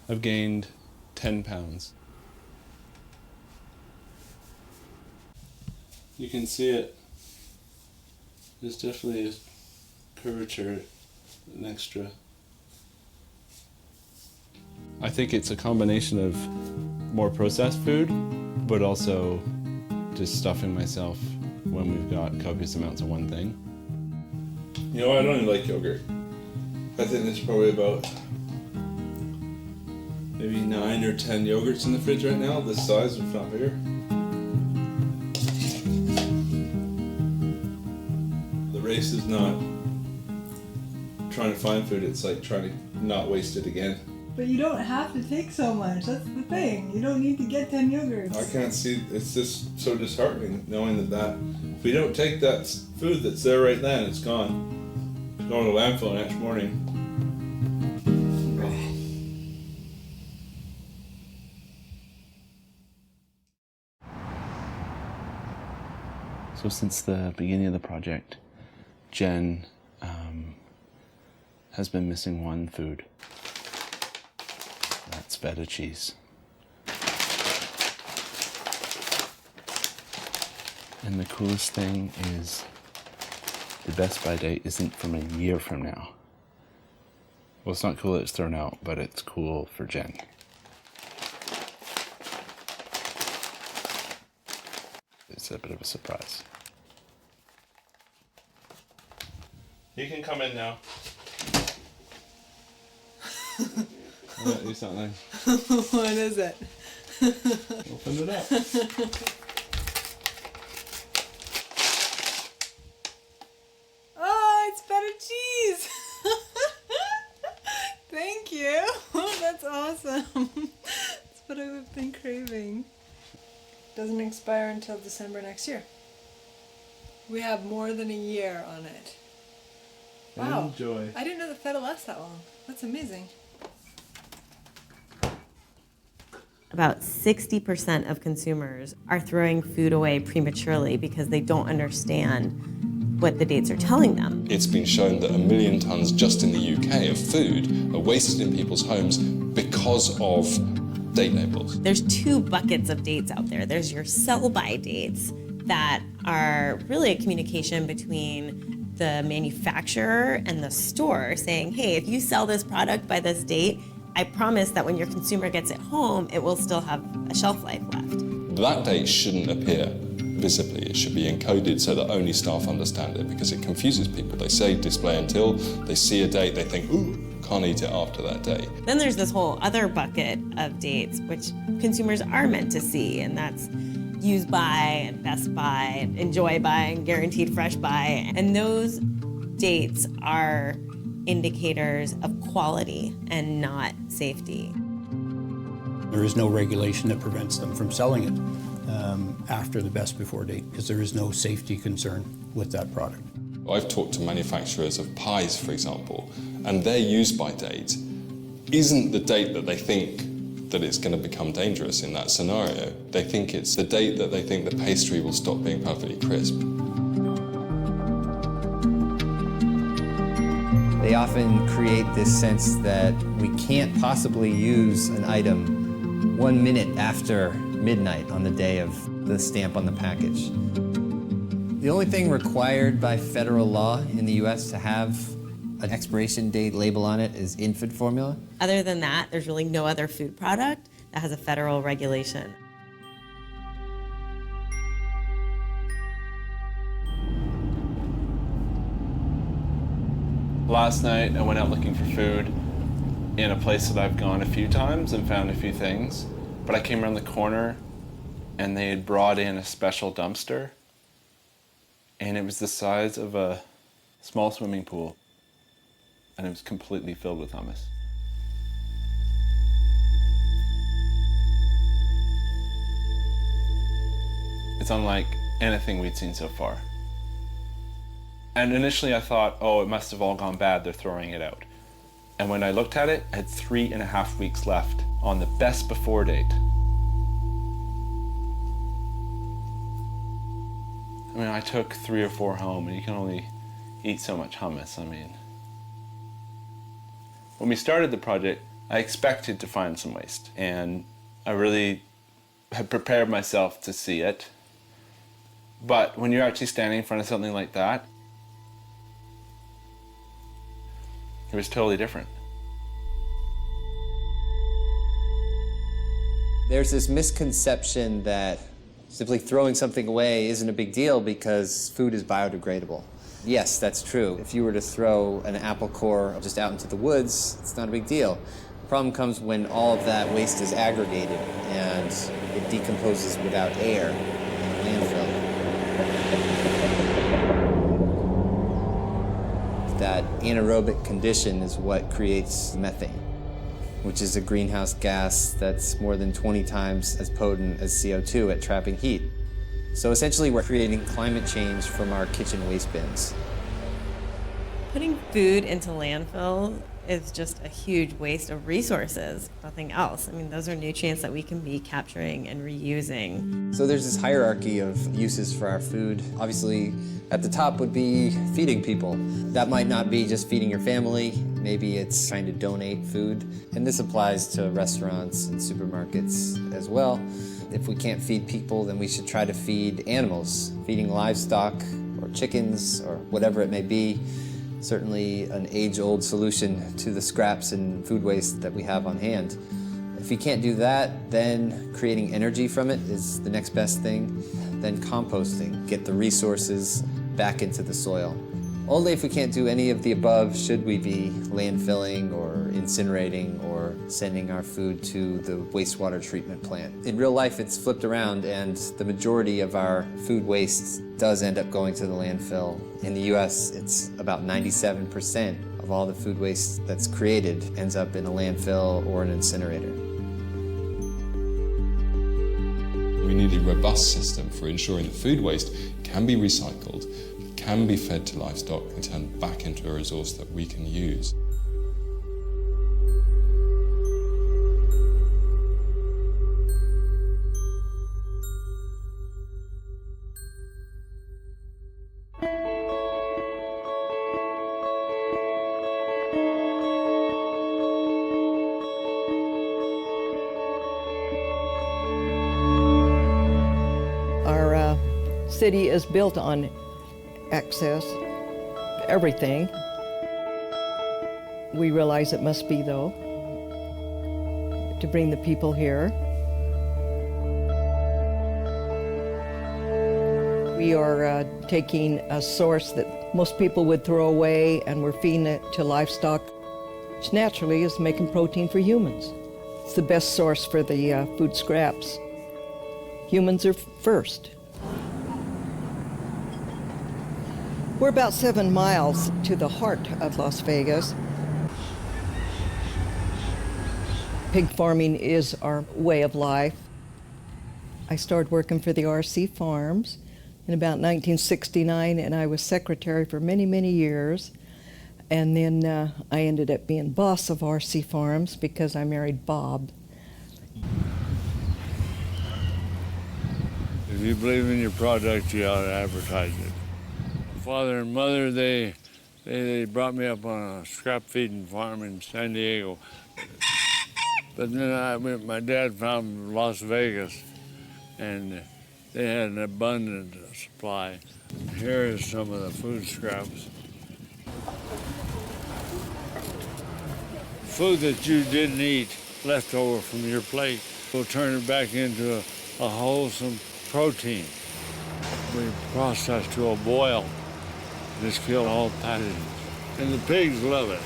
I've gained 10 pounds. You can see it. There's definitely a curvature, an extra. I think it's a combination of more processed food, but also just stuffing myself when we've got copious amounts of one thing. You know, I don't even like yogurt. I think there's probably about maybe 9 or 10 yogurts in the fridge right now, this size, if not bigger. The race is not trying to find food, it's like trying to not waste it again. But you don't have to take so much, that's the thing. You don't need to get 10 yogurts. I can't see, it's just so disheartening knowing that if we don't take that food that's there right then, it's gone. It's going to the landfill next morning. So since the beginning of the project, Jen has been missing one food. That's feta cheese. And the coolest thing is the best by date isn't from a year from now. Well, it's not cool that it's thrown out, but it's cool for Jen. It's a bit of a surprise. You can come in now. Do something. What is it? Open it up. Oh, it's feta cheese! Thank you. That's awesome. That's what I've been craving. doesn't expire until December next year. We have more than a year on it. Wow. Enjoy. I didn't know the feta lasts that long. That's amazing. About 60% of consumers are throwing food away prematurely because they don't understand what the dates are telling them. It's been shown that 1 million tonnes just in the UK of food are wasted in people's homes because of date labels. There's 2 buckets of dates out there. There's your sell-by dates that are really a communication between the manufacturer and the store saying, hey, if you sell this product by this date, I promise that when your consumer gets it home, it will still have a shelf life left. That date shouldn't appear visibly. It should be encoded so that only staff understand it, because it confuses people. They say display until, they see a date, they think, ooh, can't eat it after that date. Then there's this whole other bucket of dates which consumers are meant to see, and that's use by and best by and enjoy by and guaranteed fresh by. And those dates are indicators of quality and not safety. There is no regulation that prevents them from selling it after the best before date, because there is no safety concern with that product. I've talked to manufacturers of pies, for example, and their use-by date isn't the date that they think that it's going to become dangerous in that scenario. They think it's the date that they think the pastry will stop being perfectly crisp. They often create this sense that we can't possibly use an item 1 minute after midnight on the day of the stamp on the package. The only thing required by federal law in the US to have an expiration date label on it is infant formula. Other than that, there's really no other food product that has a federal regulation. Last night I went out looking for food in a place that I've gone a few times and found a few things, but I came around the corner and they had brought in a special dumpster, and it was the size of a small swimming pool, and it was completely filled with hummus. It's unlike anything we'd seen so far. And initially I thought, oh, it must have all gone bad, they're throwing it out. And when I looked at it, I had 3.5 weeks left on the best before date. I mean, I took 3 or 4 home, and you can only eat so much hummus. I mean, when we started the project, I expected to find some waste, and I really had prepared myself to see it. But when you're actually standing in front of something like that, it was totally different. There's this misconception that simply throwing something away isn't a big deal because food is biodegradable. Yes, that's true. If you were to throw an apple core just out into the woods, it's not a big deal. The problem comes when all of that waste is aggregated and it decomposes without air in a landfill. That anaerobic condition is what creates methane, which is a greenhouse gas that's more than 20 times as potent as CO2 at trapping heat. So essentially, we're creating climate change from our kitchen waste bins. Putting food into landfill is just a huge waste of resources, nothing else. I mean, those are nutrients that we can be capturing and reusing. So there's this hierarchy of uses for our food. Obviously, at the top would be feeding people. That might not be just feeding your family. Maybe it's trying to donate food. And this applies to restaurants and supermarkets as well. If we can't feed people, then we should try to feed animals. Feeding livestock or chickens or whatever it may be. Certainly an age-old solution to the scraps and food waste that we have on hand. If you can't do that, then creating energy from it is the next best thing. Then composting, get the resources back into the soil. Only if we can't do any of the above should we be landfilling or incinerating or sending our food to the wastewater treatment plant. In real life, it's flipped around, and the majority of our food waste does end up going to the landfill. In the US, it's about 97% of all the food waste that's created ends up in a landfill or an incinerator. We need a robust system for ensuring that food waste can be recycled, can be fed to livestock and turned back into a resource that we can use. Our city is built on access, everything. We realize it must be, though, to bring the people here. We are taking a source that most people would throw away, and we're feeding it to livestock, which naturally is making protein for humans. It's the best source for the food scraps. Humans are first. We're about 7 miles to the heart of Las Vegas. Pig farming is our way of life. I started working for the RC Farms in about 1969, and I was secretary for many, many years. And then I ended up being boss of RC Farms because I married Bob. If you believe in your product, you ought to advertise it. Father and mother, they brought me up on a scrap feeding farm in San Diego. But then my dad found Las Vegas, and they had an abundant supply. Here is some of the food scraps. Food that you didn't eat, left over from your plate, we'll turn it back into a wholesome protein. We process to a boil. Just kill all pathogens. And the pigs love it.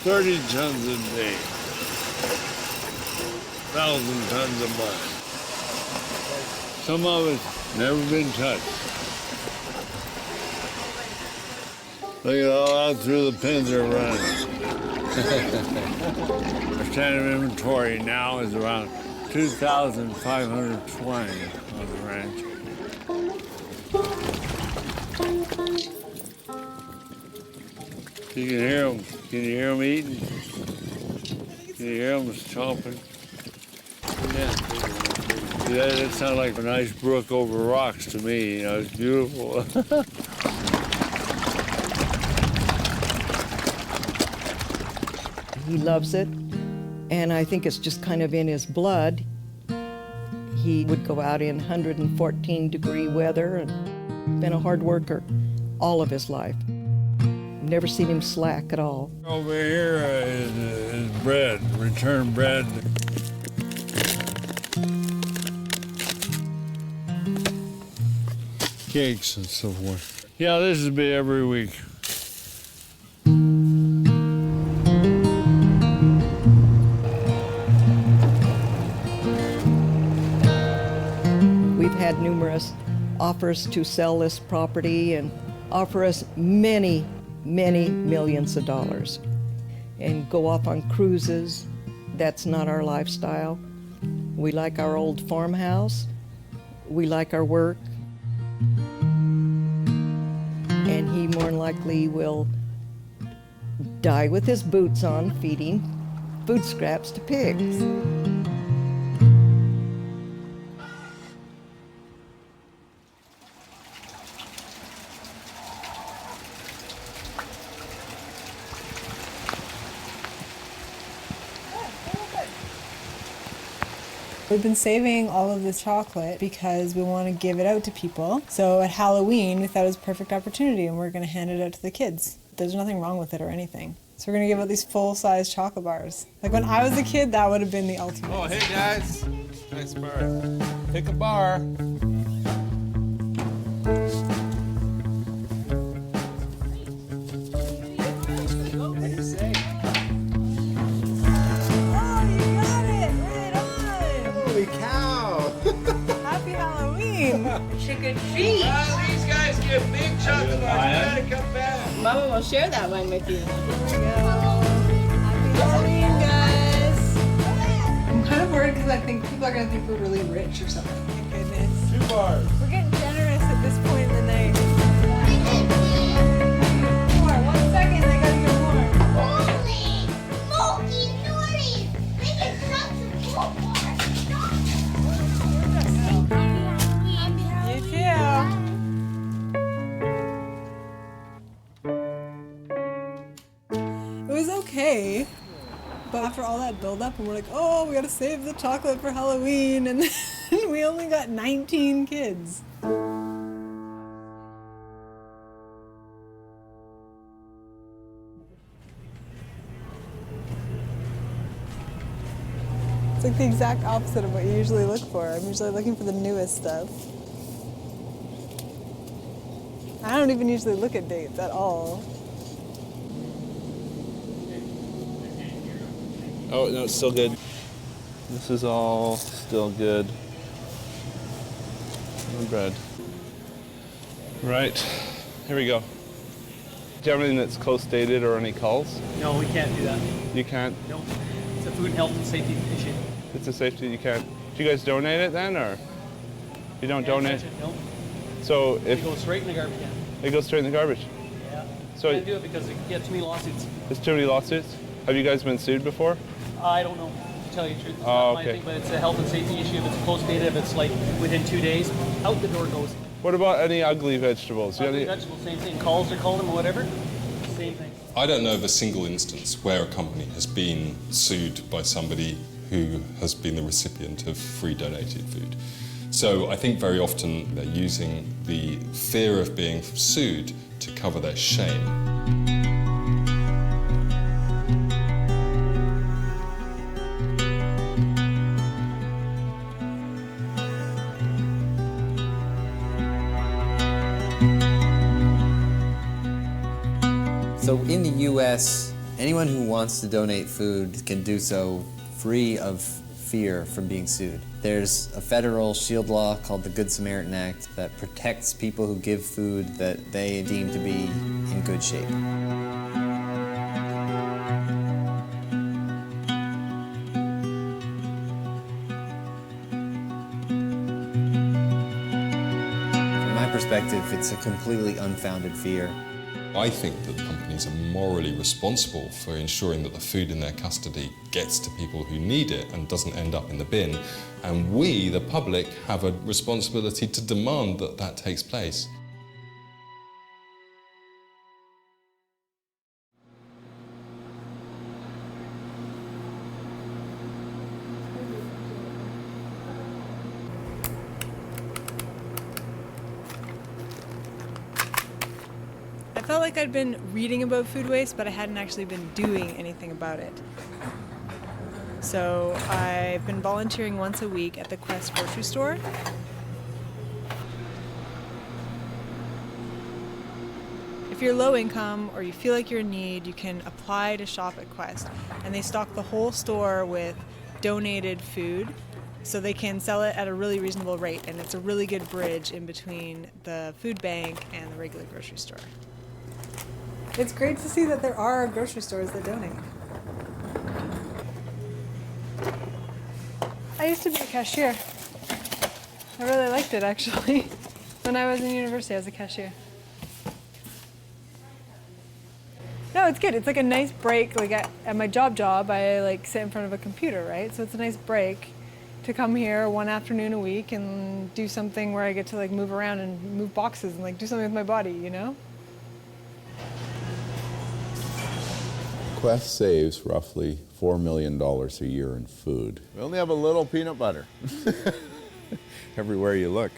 30 tons a day. 1,000 tons a month. Some of it's never been touched. Look at all out through the pens are running. Our standard inventory now is around 2,520 on the ranch. You can hear them. Can you hear them eating? Can you hear them chomping? Yeah. That sounds like a nice brook over rocks to me. You know, it's beautiful. He loves it, and I think it's just kind of in his blood. He would go out in 114-degree weather and been a hard worker all of his life. Never seen him slack at all. Over here is bread, return bread. Cakes and so forth. Yeah, this would be every week. We've had numerous offers to sell this property and offer us many, many millions of dollars and go off on cruises. That's not our lifestyle. We like our old farmhouse. We like our work. And he more than likely will die with his boots on feeding food scraps to pigs. We've been saving all of the chocolate because we want to give it out to people. So at Halloween, we thought it was a perfect opportunity and we're going to hand it out to the kids. There's nothing wrong with it or anything. So we're going to give out these full-size chocolate bars. Like when I was a kid, that would have been the ultimate. Oh, hey guys. Nice bar. Pick a bar. Happy Halloween! Trick or treat! These guys get big chocolate bars. You gotta come back. Mama will share that one with you. Happy Halloween, guys! worried because I think people are going to think we're really rich or something. Thank goodness. 2 bars. We're getting generous at this point in the night. More. 1 second, they gotta get more. Holy smoky noise! Making chunks of gold bars. You too. It was okay. But after all that build-up, and we're like, oh, we gotta save the chocolate for Halloween, and then we only got 19 kids. It's like the exact opposite of what you usually look for. I'm usually looking for the newest stuff. I don't even usually look at dates at all. Oh, no, it's still good. This is all still good. No bread. Right, here we go. Do you have anything that's close dated or any calls? No, we can't do that. You can't? No. It's a food, health, and safety issue. It's a safety, you can't. Do you guys donate it then, or? You don't donate? No. So if... It goes straight in the garbage can. It goes straight in the garbage? Yeah. So Can't do it because you get too many lawsuits. There's too many lawsuits? Have you guys been sued before? I don't know, to tell you the truth. It's Oh, not my okay. thing, but it's a health and safety issue. If it's close data, if it's like within 2 days, out the door goes. What about any ugly vegetables? You got any- Vegetables, same thing. Calls are called them or whatever, same thing. I don't know of a single instance where a company has been sued by somebody who has been the recipient of free donated food. So I think very often they're using the fear of being sued to cover their shame. So in the US, anyone who wants to donate food can do so free of fear from being sued. There's a federal shield law called the Good Samaritan Act that protects people who give food that they deem to be in good shape. From my perspective, it's a completely unfounded fear. I think that companies are morally responsible for ensuring that the food in their custody gets to people who need it and doesn't end up in the bin. And we, the public, have a responsibility to demand that that takes place. I felt like I'd been reading about food waste, but I hadn't actually been doing anything about it. So I've been volunteering once a week at the Quest grocery store. If you're low income or you feel like you're in need, you can apply to shop at Quest. And they stock the whole store with donated food, so they can sell it at a really reasonable rate. And it's a really good bridge in between the food bank and the regular grocery store. It's great to see that there are grocery stores that donate. I used to be a cashier. I really liked it, actually. When I was in university, I was a cashier. No, it's good. It's like a nice break. Like at my job, I like sit in front of a computer, right? So it's a nice break to come here one afternoon a week and do something where I get to like move around and move boxes and like do something with my body, you know? Quest saves roughly $4 million a year in food. We only have a little peanut butter. Everywhere you look.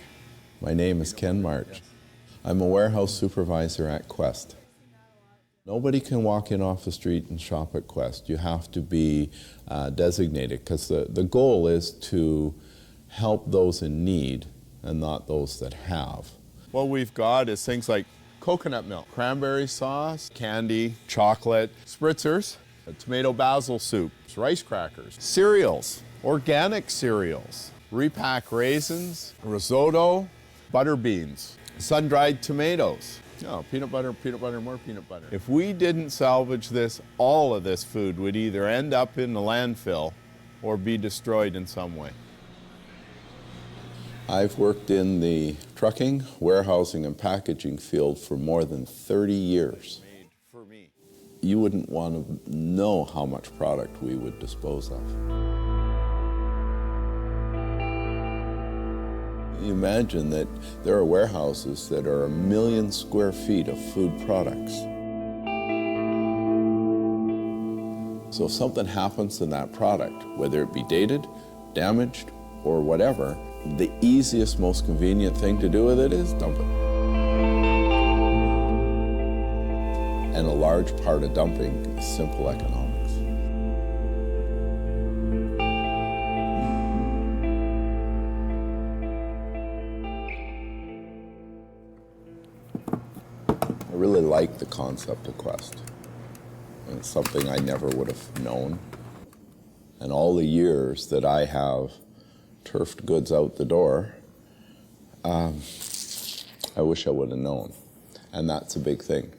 My name is Ken March. I'm a warehouse supervisor at Quest. Nobody can walk in off the street and shop at Quest. You have to be designated, because the goal is to help those in need and not those that have. What we've got is things like coconut milk, cranberry sauce, candy, chocolate, spritzers, tomato basil soups, rice crackers, cereals, organic cereals, repack raisins, risotto, butter beans, sun-dried tomatoes. No, peanut butter, more peanut butter. If we didn't salvage this, all of this food would either end up in the landfill or be destroyed in some way. I've worked in the trucking, warehousing, and packaging field for more than 30 years. You wouldn't want to know how much product we would dispose of. You imagine that there are warehouses that are 1 million square feet of food products. So if something happens to that product, whether it be dated, damaged, or whatever, the easiest, most convenient thing to do with it is dump it. And a large part of dumping is simple economics. I really like the concept of Quest. And it's something I never would have known. And all the years that I have turfed goods out the door, I wish I would have known. And that's a big thing.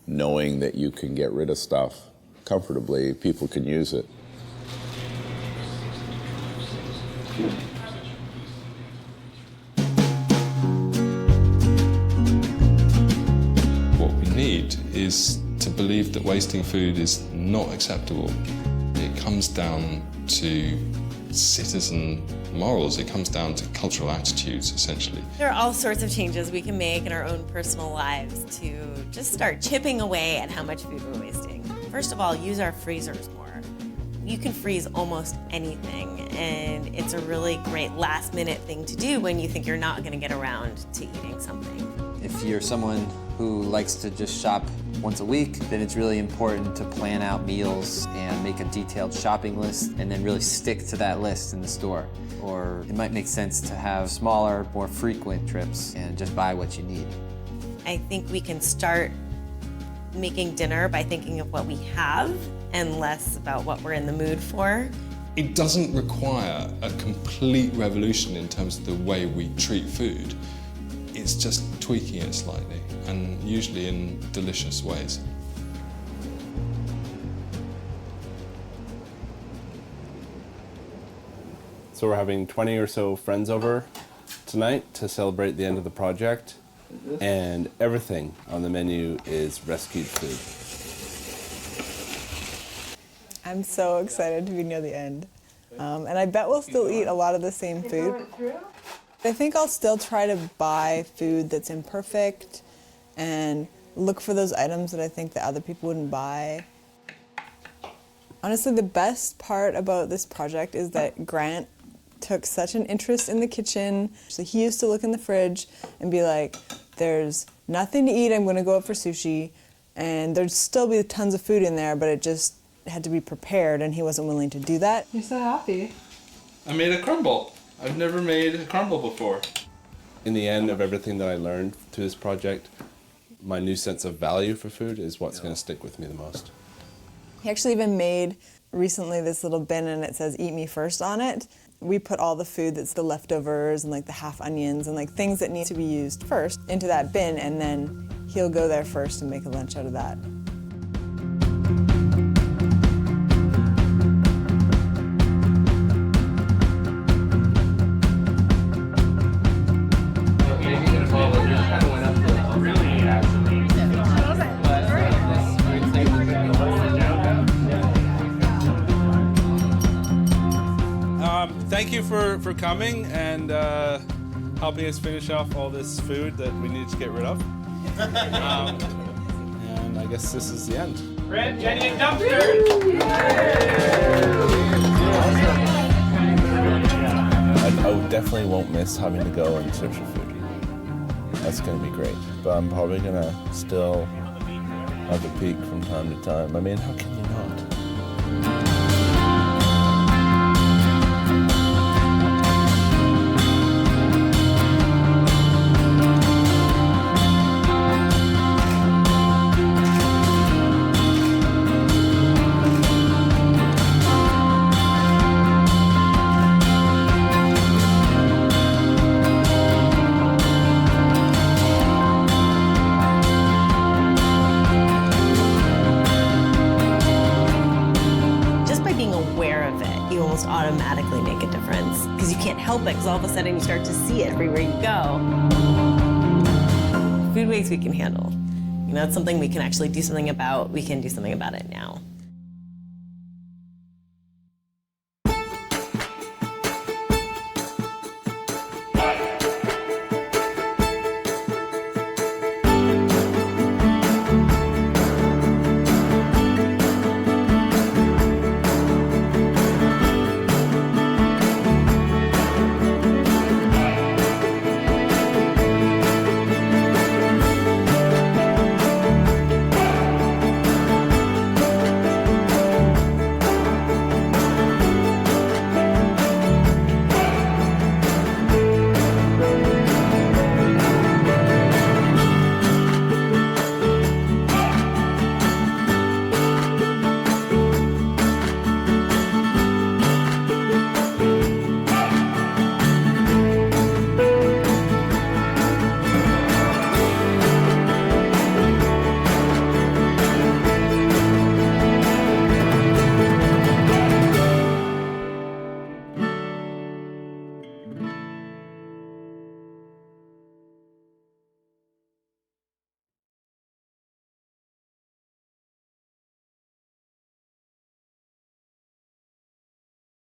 Knowing that you can get rid of stuff comfortably, people can use it. What we need is to believe that wasting food is not acceptable. It comes down to citizen morals. It comes down to cultural attitudes, essentially. There are all sorts of changes we can make in our own personal lives to just start chipping away at how much food we're wasting. First of all, use our freezers more. You can freeze almost anything, and it's a really great last-minute thing to do when you think you're not going to get around to eating something. If you're someone who likes to just shop once a week, then it's really important to plan out meals and make a detailed shopping list and then really stick to that list in the store. Or it might make sense to have smaller, more frequent trips and just buy what you need. I think we can start making dinner by thinking of what we have and less about what we're in the mood for. It doesn't require a complete revolution in terms of the way we treat food. It's just tweaking it slightly, and usually in delicious ways. So we're having 20 or so friends over tonight to celebrate the end of the project, and everything on the menu is rescued food. I'm so excited to be near the end. And I bet we'll still eat a lot of the same food. I think I'll still try to buy food that's imperfect and look for those items that I think that other people wouldn't buy. Honestly, the best part about this project is that Grant took such an interest in the kitchen. So he used to look in the fridge and be like, there's nothing to eat, I'm gonna go out for sushi. And there'd still be tons of food in there, but it just had to be prepared, and he wasn't willing to do that. You're so happy. I made a crumble. I've never made a crumble before. In the end of everything that I learned through this project, my new sense of value for food is what's going to stick with me the most. He actually even made recently this little bin, and it says "Eat Me First" on it. We put all the food that's the leftovers and like the half onions and like things that need to be used first into that bin, and then he'll go there first and make a lunch out of that. Thank you for coming and helping us finish off all this food that we needed to get rid of. And I guess this is the end. Red, Jenny, and dumpsters! I definitely won't miss having to go and search for food. That's going to be great. But I'm probably going to still have a peek from time to time. I mean, how can you not? can't help it because all of a sudden you start to see it everywhere you go. Food waste we can handle. You know, it's something we can actually do something about. We can do something about it now.